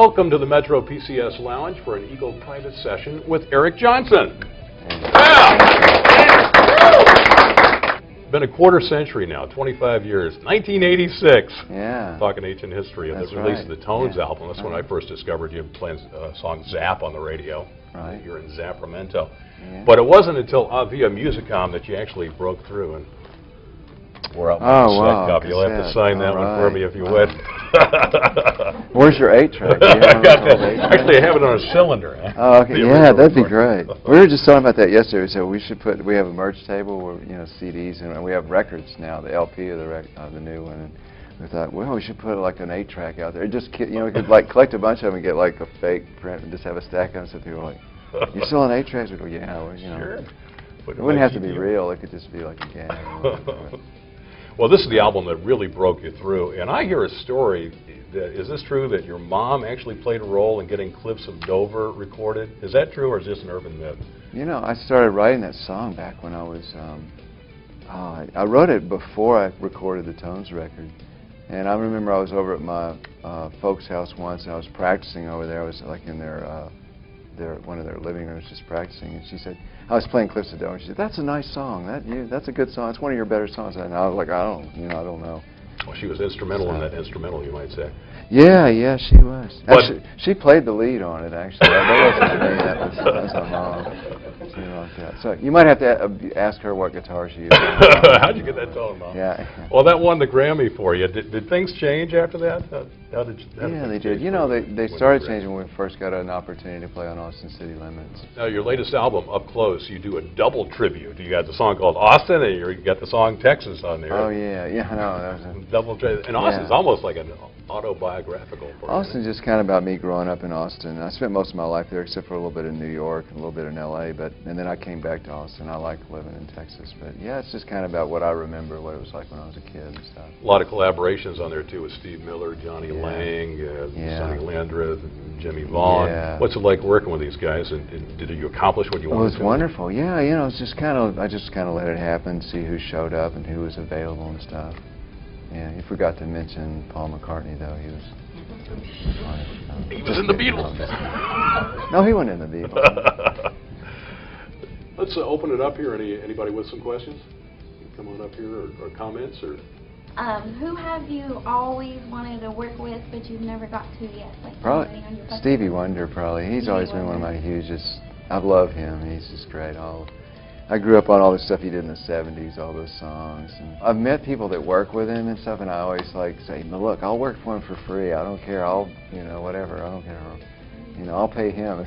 Welcome to the Metro PCS Lounge for an Eagle private session with Eric Johnson. Been a quarter century now, 25 years, 1986. Yeah. Talking ancient history of the release of the Tones album. That's when I first discovered you playing song Zap on the radio. Right. You're in Sacramento. Yeah. But it wasn't until Via Musicom that you actually broke through and wore out my cassette copy. You'll have to sign that one for me if you would. Where's your 8-track? Actually, I have it on a cylinder. Oh, okay. Yeah, that'd be great. We were just talking about that yesterday. So we have a merch table where, you know, CDs, and we have records now, the LP of the new one. And we thought, well, we should put like an 8-track out there. Just, you know, we could like collect a bunch of them and get like a fake print and just have a stack of them. So people are like, you selling 8-tracks? We go, yeah, well, you know. Sure. It wouldn't have to be real. It could just be like a gag. Well, this is the album that really broke you through, and I hear a story. Is this true that your mom actually played a role in getting Cliffs of Dover recorded? Is that true, or is this an urban myth? You know, I started writing that song back when I was, I wrote it before I recorded the Tones record. And I remember I was over at my folks' house once, and I was practicing over there. I was like in one of their living rooms just practicing, and she said, I was playing Cliffs of Dover, and she said, that's a nice song, that's a good song, it's one of your better songs. And I was like, I don't know. Well, she was instrumental in that instrumental, you might say. Yeah, she was. Actually, she played the lead on it, actually. That wasn't me, that was her mom. Something like that. So you might have to ask her what guitar she used. How'd you get that tone, Mom? Yeah. Well, that won the Grammy for you. Did things change after that? How did they did. You know, they started changing when we first got an opportunity to play on Austin City Limits. Now, your latest album, Up Close, you do a double tribute. You got the song called Austin, and you got the song Texas on there. Oh, yeah. I know. That was a double tribute. And Austin's almost like an autobiographical. Austin's just kind of about me growing up in Austin. I spent most of my life there, except for a little bit in New York and a little bit in L.A., and then I came back to Austin. I like living in Texas. But, yeah, it's just kind of about what I remember, what it was like when I was a kid and stuff. A lot of collaborations on there, too, with Steve Miller, Johnny Lang, Sonny Landreth, Jimmy Vaughn. Yeah. What's it like working with these guys, and did you accomplish what you wanted to? Well, it was wonderful. Yeah, you know, it's just I just kind of let it happen, see who showed up and who was available and stuff. Yeah, you forgot to mention Paul McCartney, though. He was in the Beatles. No, he wasn't in the Beatles. Let's open it up here. Anybody with some questions? Come on up here, or comments, or. Who have you always wanted to work with, but you've never got to yet? Like probably Stevie Wonder. Probably he's always been one of my hugest. I love him. He's just great. I grew up on all the stuff he did in the '70s, all those songs. And I've met people that work with him and stuff, and I always like say, no, look, I'll work for him for free. I don't care. Whatever. I don't care. I'll pay him.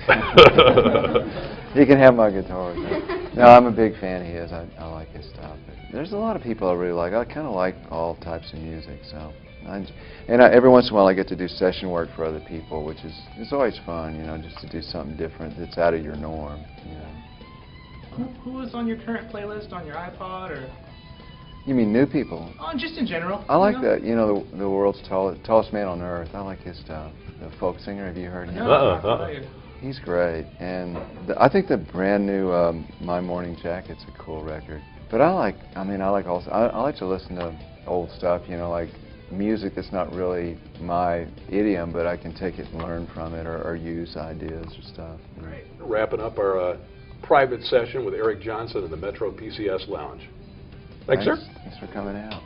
He can have my guitar. No, I'm a big fan of his. I like his stuff. But there's a lot of people I really like. I kind of like all types of music. So, every once in a while I get to do session work for other people, which is always fun. Just to do something different that's out of your norm. Who is on your current playlist on your iPod or? You mean new people? Oh, just in general. I like that. The world's tallest man on earth. I like his stuff. The folk singer. Have you heard him? He's great. And I think the brand new My Morning Jacket's a cool record. But I like to listen to old stuff. Like music that's not really my idiom, but I can take it and learn from it or use ideas or stuff. Great. Wrapping up our private session with Eric Johnson in the Metro PCS Lounge. Thanks, sir. Thanks for coming out.